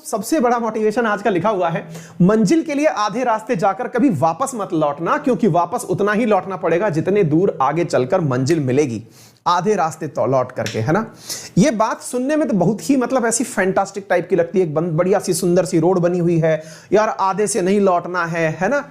सबसे बड़ा मोटिवेशन आज का लिखा हुआ है, मंजिल के लिए आधे रास्ते जाकर कभी वापस मत लौटना, क्योंकि वापस उतना ही लौटना पड़ेगा जितने दूर आगे चलकर मंजिल मिलेगी, आधे रास्ते तो लौट करके, है ना। ये बात सुनने में तो बहुत ही मतलब ऐसी फैंटास्टिक टाइप की लगती है, एक बढ़िया सी सुंदर सी रोड बनी हुई है यार, आधे से नहीं लौटना है ना।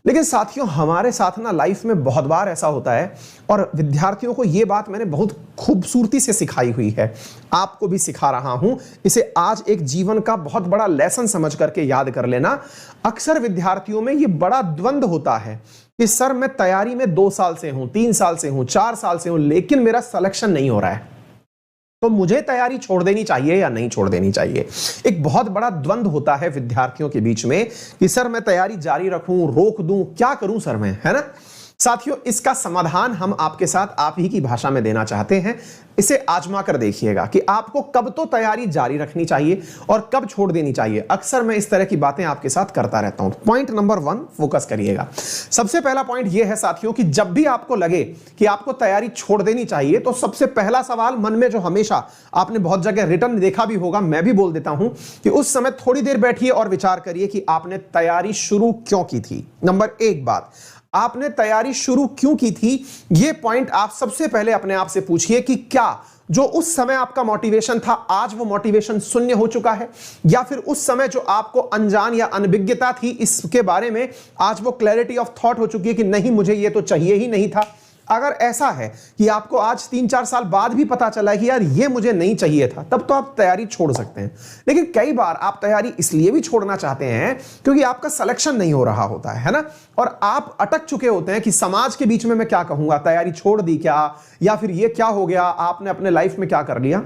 लेकिन साथियों, हमारे साथ ना लाइफ में बहुत बार ऐसा होता है, और विद्यार्थियों को यह बात मैंने बहुत खूबसूरती से सिखाई हुई है, आपको भी सिखा रहा हूं, इसे आज एक जीवन का बहुत बड़ा लेसन समझ करके याद कर लेना। अक्सर विद्यार्थियों में यह बड़ा द्वंद होता है कि सर मैं तैयारी में 2 साल से हूं, 3 साल से हूं, 4 साल से हूं, लेकिन मेरा सिलेक्शन नहीं हो रहा है, तो मुझे तैयारी छोड़ देनी चाहिए या नहीं छोड़ देनी चाहिए। एक बहुत बड़ा द्वंद होता है विद्यार्थियों के बीच में कि सर मैं तैयारी जारी रखूं, रोक दूं, क्या करूं सर मैं, है ना। साथियों, इसका समाधान हम आपके साथ आप ही की भाषा में देना चाहते हैं। इसे आजमा कर देखिएगा कि आपको कब तो तैयारी जारी रखनी चाहिए और कब छोड़ देनी चाहिए। अक्सर मैं इस तरह की बातें आपके साथ करता रहता हूं। पॉइंट नंबर 1 फोकस करिएगा। सबसे पहला पॉइंट यह है साथियों कि जब भी आपको लगे कि आपको तैयारी छोड़ देनी चाहिए, तो सबसे पहला सवाल मन में जो हमेशा आपने बहुत जगह रिटर्न देखा भी होगा, मैं भी बोल देता हूं कि उस समय थोड़ी देर बैठिए और विचार करिए कि आपने तैयारी शुरू क्यों की थी। नंबर 1 बात, आपने तैयारी शुरू क्यों की थी, यह पॉइंट आप सबसे पहले अपने आप से पूछिए कि क्या जो उस समय आपका मोटिवेशन था, आज वो मोटिवेशन शून्य हो चुका है, या फिर उस समय जो आपको अनजान या अनभिज्ञता थी इसके बारे में आज वो क्लैरिटी ऑफ थॉट हो चुकी है कि नहीं, मुझे ये तो चाहिए ही नहीं था। अगर ऐसा है कि आपको आज 3-4 साल बाद भी पता चला है कि यार ये मुझे नहीं चाहिए था, तब तो आप तैयारी छोड़ सकते हैं। लेकिन कई बार आप तैयारी इसलिए भी छोड़ना चाहते हैं क्योंकि आपका सिलेक्शन नहीं हो रहा होता है ना, और आप अटक चुके होते हैं कि समाज के बीच में मैं क्या कहूंगा, तैयारी छोड़ दी क्या, या फिर ये क्या हो गया, आपने अपने लाइफ में क्या कर लिया।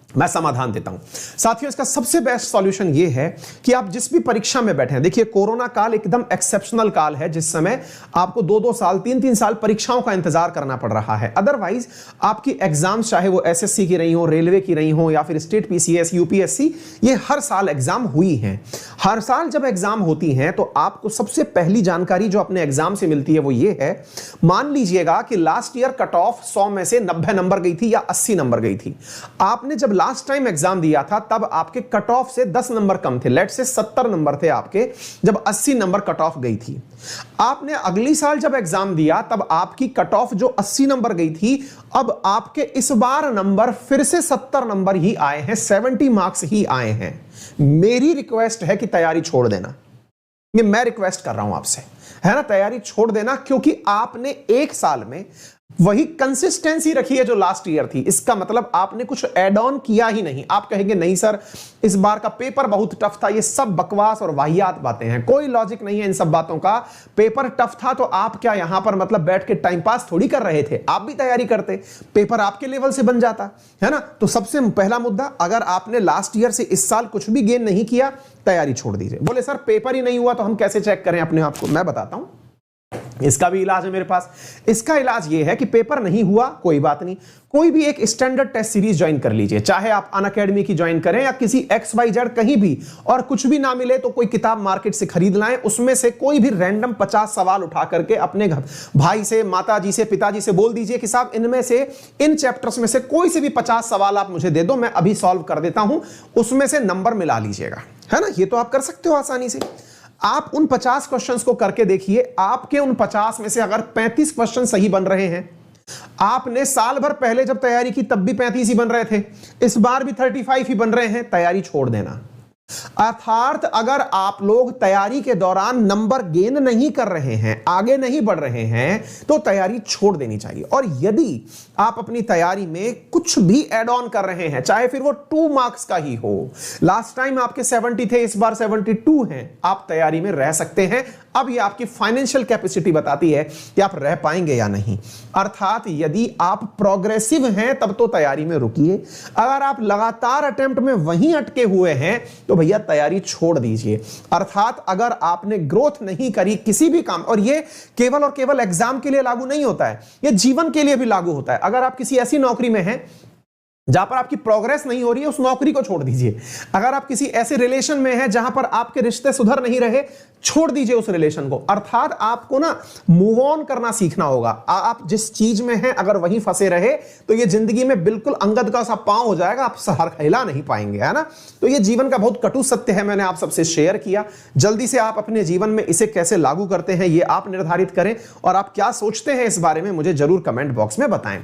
मैं समाधान देता हूं साथियों। इसका सबसे बेस्ट सॉल्यूशन यह है कि आप जिस भी परीक्षा में बैठे हैं, देखिए कोरोना काल एकदम एक्सेप्शनल काल है, जिस समय आपको 2-2 साल 3-3 साल परीक्षाओं का इंतजार करना पड़ रहा है। अदरवाइज आपकी एग्जाम्स, चाहे वो एसएससी की रही हो, रेलवे की रही हो, या फिर स्टेट पीसीएस, यूपीएससी, ये हर साल एग्जाम हुई हैं। हर साल जब एग्जाम होती हैं तो आपको सबसे पहली जानकारी जो अपने एग्जाम से मिलती है वो ये है, मान लीजिएगा कि लास्ट ईयर कट ऑफ 100 में से 90 नंबर गई थी या 80 नंबर गई थी। आपने जब लास्ट टाइम एग्जाम दिया था तब आपके कट ऑफ से 10 नंबर कम थे, लेट से 70 नंबर थे आपके, जब 80 नंबर कट ऑफ गई थी। आपने अगली साल जब एग्जाम दिया तब आपकी कट ऑफ जो 80 नंबर गई थी, अब आपके इस बार नंबर फिर से 70 नंबर ही आए हैं, 70 मार्क्स ही आए हैं। मेरी रिक्वेस्ट है कि तैयारी छोड़ देना, ये मैं रिक्वेस्ट कर रहा हूं आपसे, है ना, तैयारी छोड़ देना, क्योंकि आपने 1 साल में वही कंसिस्टेंसी रखी है जो लास्ट ईयर थी। इसका मतलब आपने कुछ ऐड ऑन किया ही नहीं। आप कहेंगे नहीं सर, इस बार का पेपर बहुत टफ था, ये सब बकवास और वाहियात बातें हैं, कोई लॉजिक नहीं है इन सब बातों का। पेपर टफ था तो आप क्या यहां पर मतलब बैठ के टाइम पास थोड़ी कर रहे थे, आप भी तैयारी करते, पेपर आपके लेवल से बन जाता, है ना। तो सबसे पहला मुद्दा, अगर आपने लास्ट ईयर से इस साल कुछ भी गेन नहीं किया, तैयारी छोड़ दीजिए। बोले सर पेपर ही नहीं हुआ तो हम कैसे चेक करें अपने आप को, मैं बताता हूं, इसका भी इलाज है मेरे पास। इसका इलाज यह है कि पेपर नहीं हुआ कोई बात नहीं, कोई भी एक स्टैंडर्ड टेस्ट सीरीज ज्वाइन कर लीजिए, चाहे आप अनअकैडमी की ज्वाइन करें या किसी XYZ कहीं भी, और कुछ भी ना मिले तो कोई किताब मार्केट से खरीद लाएं, उसमें से कोई भी रैंडम 50 सवाल उठा करके अपने भाई से, माताजी से, पिताजी से बोल दीजिए कि साहब इनमें से, इन चैप्टर्स में से कोई से भी 50 सवाल आप मुझे दे दो, मैं अभी सॉल्व कर देता हूं, उसमें से नंबर मिला लीजिएगा, है ना। ये तो आप कर सकते हो आसानी से। आप उन 50 क्वेश्चंस को करके देखिए, आपके उन 50 में से अगर 35 क्वेश्चन सही बन रहे हैं, आपने साल भर पहले जब तैयारी की तब भी 35 ही बन रहे थे, इस बार भी 35 ही बन रहे हैं, तैयारी छोड़ देना। अर्थात अगर आप लोग तैयारी के दौरान नंबर गेन नहीं कर रहे हैं, आगे नहीं बढ़ रहे हैं, तो तैयारी छोड़ देनी चाहिए। और यदि आप अपनी तैयारी में कुछ भी ऐड ऑन कर रहे हैं, चाहे फिर वो 2 मार्क्स का ही हो, लास्ट टाइम आपके 70 थे, इस बार 72 हैं, आप तैयारी में रह सकते हैं। अब ये आपकी फाइनेंशियल कैपेसिटी बताती है कि आप रह पाएंगे या नहीं। अर्थात यदि आप प्रोग्रेसिव हैं तब तो तैयारी में रुकिए, अगर आप लगातार अटेम्प्ट में वहीं अटके हुए हैं तो भैया तैयारी छोड़ दीजिए। अर्थात अगर आपने ग्रोथ नहीं करी किसी भी काम, और ये केवल और केवल एग्जाम के लिए लागू नहीं होता है, ये जीवन के लिए भी लागू होता है। अगर आप किसी ऐसी नौकरी में हैं जहां पर आपकी प्रोग्रेस नहीं हो रही है उस नौकरी को छोड़ दीजिए। अगर आप किसी ऐसे रिलेशन में हैं जहां पर आपके रिश्ते सुधर नहीं रहे, छोड़ दीजिए उस रिलेशन को। अर्थात आपको ना मूव ऑन करना सीखना होगा। आप जिस चीज में हैं अगर वहीं फंसे रहे तो ये जिंदगी में बिल्कुल अंगद का सा पांव हो जाएगा, आप सहार हिला नहीं पाएंगे, है ना। तो ये जीवन का बहुत कटु सत्य है, मैंने आप सबसे शेयर किया। जल्दी से आप अपने जीवन में इसे कैसे लागू करते हैं ये आप निर्धारित करें, और आप क्या सोचते हैं इस बारे में मुझे जरूर कमेंट बॉक्स में बताएं।